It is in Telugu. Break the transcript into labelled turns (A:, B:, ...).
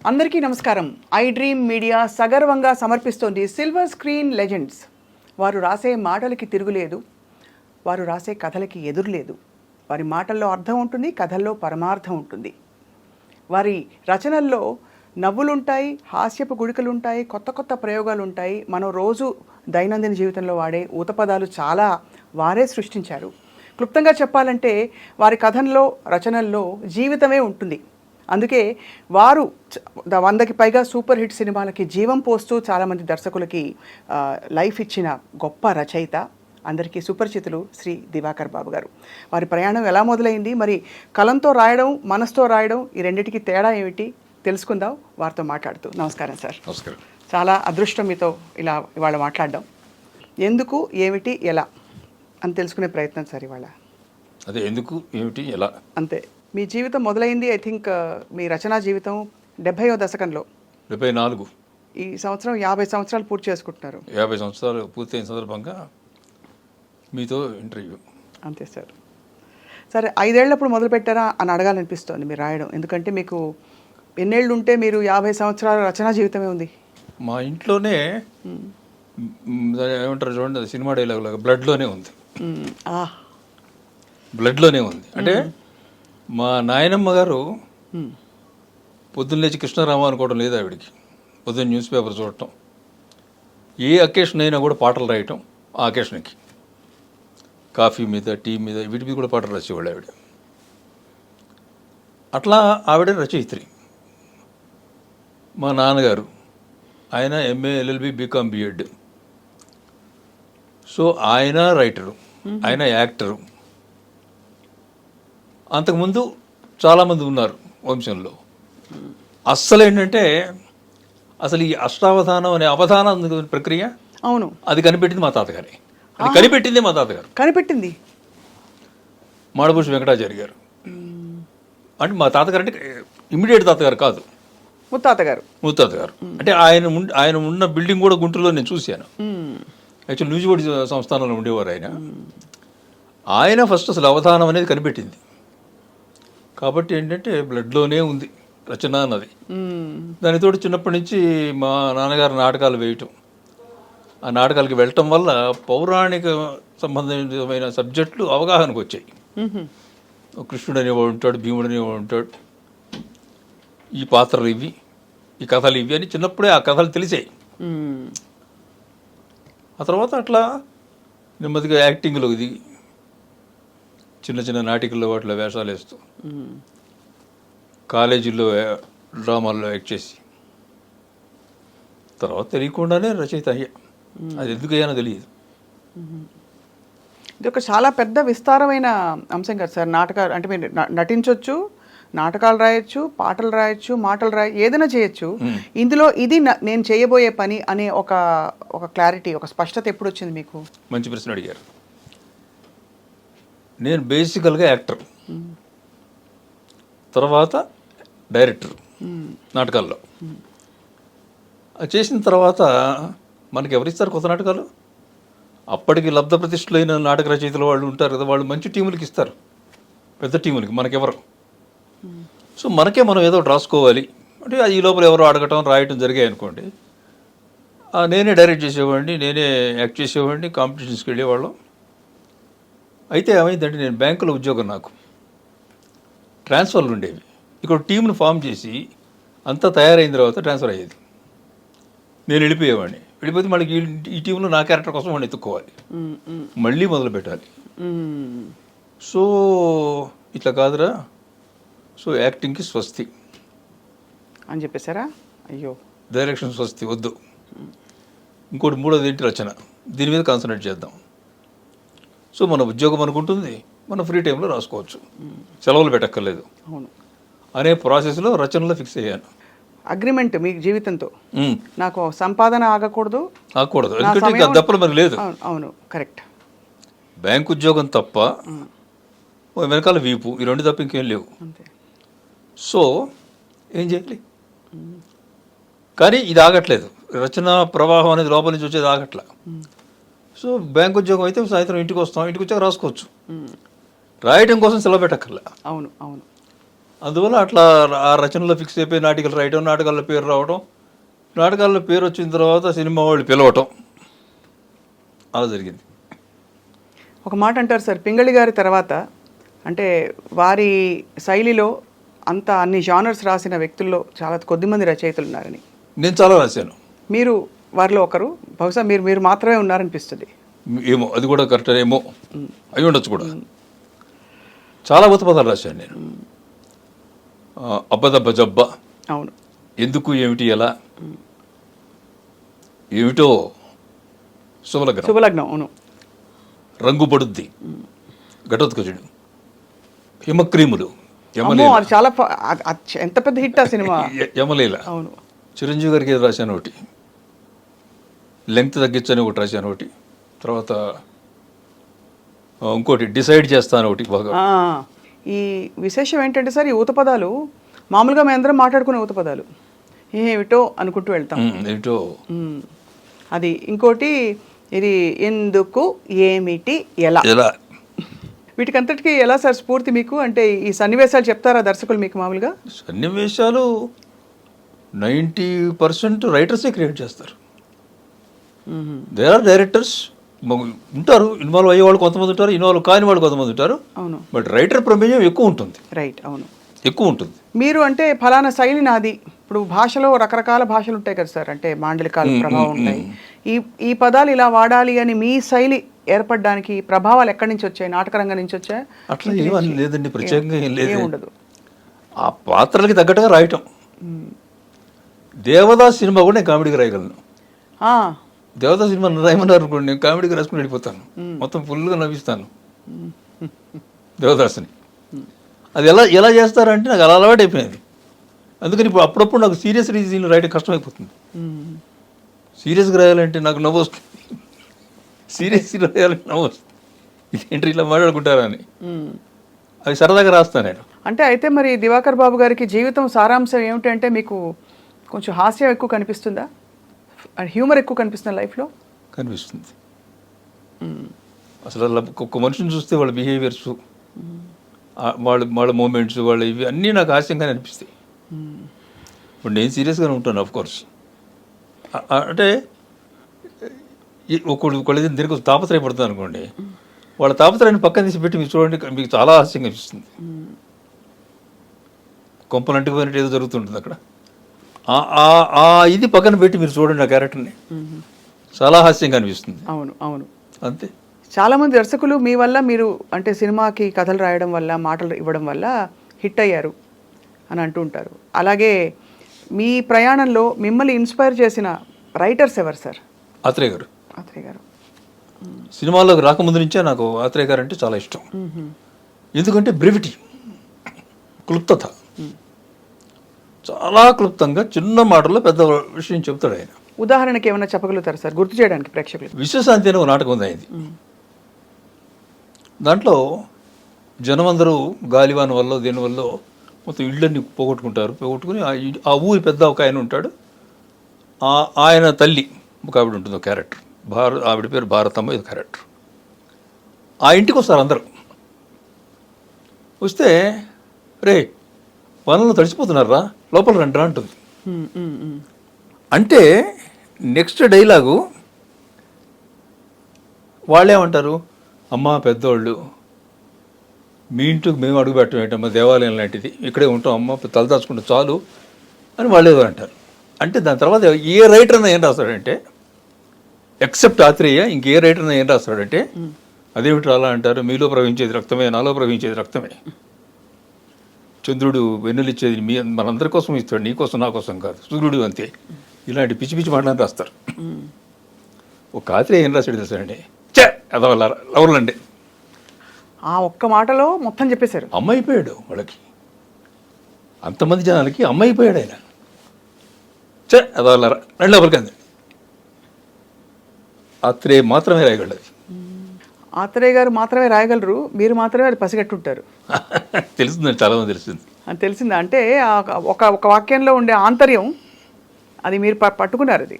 A: అందరికీ నమస్కారం. ఐ డ్రీమ్ మీడియా సగర్వంగా సమర్పిస్తోంది సిల్వర్ స్క్రీన్ లెజెండ్స్. వారు రాసే మాటలకి తిరుగులేదు, వారు రాసే కథలకి ఎదురులేదు. వారి మాటల్లో అర్థం ఉంటుంది, కథల్లో పరమార్థం ఉంటుంది. వారి రచనల్లో నవ్వులుంటాయి, హాస్యపు గుళికలుంటాయి, కొత్త కొత్త ప్రయోగాలు ఉంటాయి. మనం రోజు దైనందిన జీవితంలో వాడే ఊతపదాలు చాలా వారే సృష్టించారు. క్లుప్తంగా చెప్పాలంటే వారి కథల్లో రచనల్లో జీవితమే ఉంటుంది. అందుకే వారు 100కి పైగా సూపర్ హిట్ సినిమాలకి జీవం పోస్తూ చాలామంది దర్శకులకి లైఫ్ ఇచ్చిన గొప్ప రచయిత, అందరికీ సుపరిచితులు శ్రీ దివాకర్ బాబు గారు. వారి ప్రయాణం ఎలా మొదలైంది, మరి కలంతో రాయడం, మనసుతో రాయడం, ఈ రెండింటికి తేడా ఏమిటి తెలుసుకుందాం వారితో మాట్లాడుతూ. నమస్కారం సార్.
B: నమస్కారం.
A: చాలా అదృష్టం మీతో ఇలా ఇవాళ మాట్లాడడం. ఎందుకు, ఏమిటి, ఎలా అని తెలుసుకునే ప్రయత్నం సార్ ఇవాళ.
B: అదే ఎందుకు, ఏమిటి, ఎలా
A: అంతే. మీ జీవితం మొదలైంది ఐ థింక్ మీ రచనా జీవితం 70వ దశకంలో.
B: 74.
A: ఈ సంవత్సరం 50 సంవత్సరాలు పూర్తి చేసుకుంటున్నారు.
B: 50 సంవత్సరాలు పూర్తయిన సందర్భంగా మీతో ఇంటర్వ్యూ.
A: అంతే సార్. సరే, 5 ఏళ్ళప్పుడు మొదలు పెట్టారా అని అడగాలనిపిస్తోంది మీరు రాయడం. ఎందుకంటే మీకు ఎన్నేళ్ళు ఉంటే మీరు 50 సంవత్సరాల రచనా జీవితమే ఉంది.
B: మా ఇంట్లోనే ఏమంటారు చూడండి, సినిమా డైలాగ్ లాగా బ్లడ్లోనే ఉంది. బ్లడ్లోనే ఉంది అంటే మా నాయనమ్మ గారు పొద్దున్న లేచి కృష్ణారామ అనుకోవడం లేదు ఆవిడికి. పొద్దున్న న్యూస్ పేపర్ చూడటం, ఏ అకేషన్ అయినా కూడా పాటలు రాయటం. ఆ అకేషన్కి కాఫీ మీద, టీ మీద, వీటి మీద కూడా పాటలు రాసేవాళ్ళు ఆవిడ. అట్లా ఆవిడ రచయిత్రి. మా నాన్నగారు ఆయన MA LLB BCom BEd. So ఆయన రైటరు, ఆయన యాక్టరు. అంతకుముందు చాలామంది ఉన్నారు వంశంలో. అస్సలు ఏంటంటే అసలు ఈ అష్టావధానం అనే అవధానం ప్రక్రియ,
A: అవును,
B: అది కనిపెట్టింది మా తాతగారే. అది కనిపెట్టింది మా తాతగారు.
A: కనిపెట్టింది
B: మాడభూషి వెంకటాచారి గారు. అంటే మా తాతగారు అంటే ఇమ్మీడియట్ తాతగారు కాదు, ముత్తాతగారు. అంటే ఆయన ఉన్న బిల్డింగ్ కూడా గుంటూరులో నేను చూశాను. యాక్చువల్ న్యూజిబోర్డ్ సంస్థానంలో ఉండేవారు ఆయన ఫస్ట్ అసలు అవధానం అనేది కనిపెట్టింది. కాబట్టి ఏంటంటే బ్లడ్లోనే ఉంది రచన అన్నది. దానితో చిన్నప్పటి నుంచి మా నాన్నగారు నాటకాలు వేయటం, ఆ నాటకాలకి వెళ్ళటం వల్ల పౌరాణిక సంబంధమైన సబ్జెక్టులు అవగాహనకు వచ్చాయి. కృష్ణుడు అనేవాడు ఉంటాడు, భీముడు అనేవాడు ఉంటాడు, ఈ పాత్రలు ఇవి, ఈ కథలు ఇవి అని చిన్నప్పుడే ఆ కథలు తెలిసాయి. ఆ తర్వాత అట్లా నెమ్మదిగా యాక్టింగ్లో దిగి చిన్న చిన్న నాటికల్లో వాటిలో వేషాలు వేస్తూ, కాలేజీల్లో డ్రామాల్లో యాక్ట్ చేసి, తర్వాత తెలియకుండానే రచయిత అయ్యా. అది ఎందుకు అయ్యానో తెలియదు.
A: ఇది ఒక చాలా పెద్ద విస్తారమైన అంశం కదా సార్. నాటకాలు అంటే మీరు నటించవచ్చు, నాటకాలు రాయొచ్చు, పాటలు రాయొచ్చు, మాటలు ఏదైనా చేయొచ్చు. ఇందులో ఇది నేను చేయబోయే పని అనే ఒక క్లారిటీ, ఒక స్పష్టత ఎప్పుడు వచ్చింది మీకు?
B: మంచి ప్రశ్న అడిగారు. నేను బేసికల్గా యాక్టర్, తర్వాత డైరెక్టర్ నాటకాల్లో. చేసిన తర్వాత మనకి ఎవరిస్తారు కొత్త నాటకాలు? అప్పటికి లబ్ధ ప్రతిష్ఠులైన నాటక రచయితలు వాళ్ళు ఉంటారు కదా, వాళ్ళు మంచి టీములకి ఇస్తారు, పెద్ద టీములకి. మనకెవరు? సో మనం ఏదో ఒకటి రాసుకోవాలి అంటే ఈ లోపల ఎవరో అడగటం, రాయటం జరిగాయి అనుకోండి, నేనే డైరెక్ట్ చేసేవాడిని, నేనే యాక్ట్ చేసేవాడిని, కాంపిటీషన్స్కి వెళ్ళేవాళ్ళం. అయితే ఏమైందంటే నేను బ్యాంకులో ఉద్యోగం, నాకు ట్రాన్స్ఫర్లు ఉండేవి. ఇక్కడ టీంను ఫామ్ చేసి అంతా తయారైన తర్వాత ట్రాన్స్ఫర్ అయ్యేది. నేను వెళ్ళిపోయేవాడిని. వెళ్ళిపోతే మళ్ళీ ఈ టీంలో నా క్యారెక్టర్ కోసం వాడిని ఎత్తుక్కోవాలి, మళ్ళీ మొదలు పెట్టాలి. సో ఇట్లా కాదురా, సో యాక్టింగ్కి స్వస్తి
A: అని చెప్పేశారా? అయ్యో,
B: డైరెక్షన్ స్వస్తి వద్దు. ఇంకోటి మూడోది ఏంటి, రచన. దీని మీద కాన్సన్ట్రేట్ చేద్దాం. సో మన ఉద్యోగం అనుకుంటుంది, మన ఫ్రీ టైంలో రాసుకోవచ్చు, సెలవులు పెట్టక్కర్లేదు అనే ప్రాసెస్లో రచనలో ఫిక్స్ అయ్యాను.
A: అగ్రిమెంట్ మీ జీవితంతో, నాకు సంపాదన ఆగకూడదు,
B: ఎందుకంటే ఇంకా దప్పలు మరి లేదు.
A: అవును, కరెక్ట్.
B: బ్యాంక్ ఉద్యోగం తప్ప వెనకాల వీపు, ఈ రెండు తప్ప ఇంకేం లేవు. సో ఏం చేయాలి? కానీ ఇది ఆగట్లేదు, రచన ప్రవాహం అనేది లోపల నుంచి వచ్చేది ఆగట్లా. సో బ్యాంక్ ఉద్యోగం అయితే సాయంత్రం ఇంటికి వస్తాం, ఇంటికి వచ్చాక రాసుకోవచ్చు. రాయటం కోసం సెలవు పెట్టక్కర్లే.
A: అవును అవును.
B: అందువల్ల అట్లా ఆ రచనలో ఫిక్స్ అయిపోయి నాటికలు రాయటం, నాటకాల్లో పేరు రావడం, నాటకాల్లో పేరు వచ్చిన తర్వాత సినిమా వాళ్ళు పిలవటం, అలా జరిగింది.
A: ఒక మాట అంటారు సార్, పింగళి గారి తర్వాత అంటే వారి శైలిలో అంత అన్ని జానర్స్ రాసిన వ్యక్తుల్లో చాలా కొద్దిమంది రచయితలు ఉన్నారని.
B: నేను చాలా రాశాను.
A: మీరు వారిలో ఒకరు, బహుశా మీరు మాత్రమే ఉన్నారనిపిస్తుంది.
B: ఏమో అది కూడా కరెక్ట్ ఏమో అయి ఉండొచ్చు కూడా. చాలా ఉత్పదాలు రాశాను నేను. అబ్బదబ్బ జబ్బ,
A: అవును,
B: ఎందుకు ఏమిటి ఎలా, ఏమిటో,
A: శుభలగ్నం, అవును,
B: రంగు పడుద్ది, ఘటోత్కచుడు, హిమక్రీములు,
A: అమ్మో, అది చాలా ఎంత పెద్ద హిట్ ఆ సినిమా.
B: యమలీల,
A: అవును,
B: చిరంజీవి గారికి ఏదో రాశాను ఒకటి, లెంగ్త్ తగ్గించని ఒకటి రాశాను ఒకటి, తర్వాత ఇంకోటి డిసైడ్ చేస్తాను ఒకటి బాగా.
A: ఈ విశేషం ఏంటంటే సార్, ఈ ఊతపదాలు మామూలుగా మేము అందరం మాట్లాడుకునే ఊతపదాలు, ఏమిటో అనుకుంటూ వెళ్తాం.
B: ఏమిటో
A: అది. ఇంకోటి ఇది ఎందుకు, ఏమిటి, ఎలా, వీటికంతటికి ఎలా సార్ స్ఫూర్తి మీకు? అంటే ఈ సన్నివేశాలు చెప్తారా దర్శకులు మీకు? మామూలుగా
B: సన్నివేశాలు 90% రైటర్సే క్రియేట్ చేస్తారు. దేర్ ఆర్ డైరెక్టర్స్ ఉంటారు, ఇన్వాల్వ్ అయ్యే వాళ్ళు కొంతమంది ఉంటారు, ఇన్వాల్వ్ కాని వాళ్ళు కొంతమంది ఉంటారు.
A: అవును,
B: బట్ రైటర్ ప్రమేయం ఎక్కువ ఉంటుంది.
A: రైట్, అవును,
B: ఎక్కువ ఉంటుంది.
A: మీరు అంటే ఫలానా శైలి నాది, ఇప్పుడు భాషలో రకరకాల భాషలు ఉంటాయి కదా సార్, అంటే మాండలికాల ప్రభావం ఉంటాయి. ఈ పదాలు ఇలా వాడాలి అని మీ శైలి ఏర్పడడానికి ప్రభావాలు ఎక్కడి నుంచి వచ్చాయి? నాటకరంగం నుంచి వచ్చాయి?
B: అట్లా ఏమని లేదండి, ప్రత్యేకంగా ఏం లేదు.
A: ఉండదు,
B: ఆ పాత్రలకి తగ్గట్టుగా రాయటం. దేవదాస్ సినిమా కూడా నేను కామెడీగా రాయగలను. దేవదాస్ సినిమా రాయమన్నారు అనుకోండి, నేను కామెడీగా రాసుకుని వెళ్ళిపోతాను, మొత్తం ఫుల్గా నవ్విస్తాను దేవదాస్ని. అది ఎలా చేస్తారంటే నాకు అలా అలవాటు అయిపోయింది. అందుకని ఇప్పుడు అప్పుడప్పుడు నాకు సీరియస్ రీజన్ రాయడం కష్టమైపోతుంది. సీరియస్గా రాయాలంటే నాకు నవ్వు వస్తుంది, సీరియస్ రాయాలంటే నవ్వు వస్తుంది. ఇదేంటి ఇలా మాట్లాడుకుంటారా అని, అది సరదాగా రాస్తాను నేను.
A: అంటే అయితే మరి దివాకర్ బాబు గారికి జీవితం సారాంశం ఏమిటంటే మీకు కొంచెం హాస్యం ఎక్కువ కనిపిస్తుందా, హ్యూమర్ ఎక్కువ కనిపిస్తుందా లైఫ్లో?
B: కనిపిస్తుంది. అసలు ఒక్కొక్క మనిషిని చూస్తే వాళ్ళ బిహేవియర్స్, వాళ్ళ మూమెంట్స్, వాళ్ళ ఇవి అన్నీ నాకు హాస్యంగానే అనిపిస్తాయి. ఇప్పుడు నేను సీరియస్గానే ఉంటాను ఆఫ్ కోర్స్. అంటే ఒకళ్ళు దీనికి తాపత్రయపడుతుంది అనుకోండి, వాళ్ళ తాపత్రయాన్ని పక్కన తీసి పెట్టి మీరు చూడండి, మీకు చాలా హాస్యంగా అనిపిస్తుంది. కొంపలంటికి పోయినట్టు ఏదో జరుగుతుంటుంది అక్కడ. ఇది పక్కన పెట్టి మీరు చూడండి ఆ క్యారెక్టర్ని, చాలా హాస్యంగా అనిపిస్తుంది.
A: అవును, అవును,
B: అంతే.
A: చాలామంది దర్శకులు మీ వల్ల, మీరు అంటే సినిమాకి కథలు రాయడం వల్ల, మాటలు ఇవ్వడం వల్ల హిట్ అయ్యారు అని అంటూ ఉంటారు. అలాగే మీ ప్రయాణంలో మిమ్మల్ని ఇన్స్పైర్ చేసిన రైటర్స్ ఎవరు సార్?
B: ఆత్రేయ గారు.
A: ఆత్రేయ గారు
B: సినిమాల్లోకి రాకముందు నుంచే నాకు ఆత్రేయ గారు అంటే చాలా ఇష్టం. ఎందుకంటే బ్రెవిటీ, క్లుప్తత, చాలా క్లుప్తంగా చిన్న మాటల్లో పెద్ద విషయం చెప్తాడు ఆయన.
A: ఉదాహరణకి ఏమైనా చెప్పగలుగుతారు సార్, గుర్తు చేయడానికి ప్రేక్షకులు?
B: విశ్వశాంతి అనే ఒక నాటకం ఉంది ఆయనది. దాంట్లో జనం అందరూ గాలివాన వల్ల దీనివల్ల మొత్తం ఇళ్ళన్నీ పోగొట్టుకుని ఆ ఊరి పెద్ద ఒక ఆయన ఉంటాడు, ఆయన తల్లి ఒక ఆవిడ ఉంటుంది, ఒక క్యారెక్టర్, ఆవిడ పేరు భారతమ్మ, ఇది క్యారెక్టర్. ఆ ఇంటికి వస్తారు అందరూ. వస్తే రే వనంలో తడిచిపోతున్నారా, లోపల రండి అంటుంది. అంటే నెక్స్ట్ డైలాగు వాళ్ళేమంటారు, అమ్మ పెద్దోళ్ళు మీ ఇంటికి మేము అడుగు పెట్టడం ఏంటమ్మా, దేవాలయం లాంటిది, ఇక్కడే ఉంటాం అమ్మ, తలదాచుకుంటే చాలు అని వాళ్ళు ఏదో అంటారు. అంటే దాని తర్వాత ఏ రైటర్ అన్నా ఏం రాస్తాడంటే, ఎక్సెప్ట్ ఆత్రేయ ఇంకే రైటర్ అన్నా ఏం రాస్తాడంటే, అదేమిటి అలా అంటారు, మీలో ప్రవహించేది రక్తమే, నాలో ప్రవహించేది రక్తమే, చంద్రుడు వెన్నులిచ్చేది మనందరి కోసం ఇస్తాడు, నీ కోసం నా కోసం కాదు, సూర్యుడు అంతే, ఇలాంటి పిచ్చి పిచ్చి మాటలని రాస్తారు. ఒక ఆత్రేయ ఏం రాశాడు తెలుసాడండి, అదవల్ల లవర్లండి,
A: ఆ ఒక్క మాటలో మొత్తం చెప్పేశారు.
B: అమ్మ అయిపోయాడు వాళ్ళకి, అంతమంది జనాలకి అమ్మ అయిపోయాడు ఆయన. అదవల్ల రెండు లోపలికి అంది. ఆత్రేయ మాత్రమే రాయగలరు.
A: ఆత్రేయ గారు మాత్రమే రాయగలరు, మీరు మాత్రమే అది పసిగట్టుంటారు.
B: తెలిసిందండి, చాలా మంది తెలిసింది.
A: అని తెలిసిందా? అంటే ఒక వాక్యంలో ఉండే ఆంతర్యం అది మీరు పట్టుకున్నారు. అది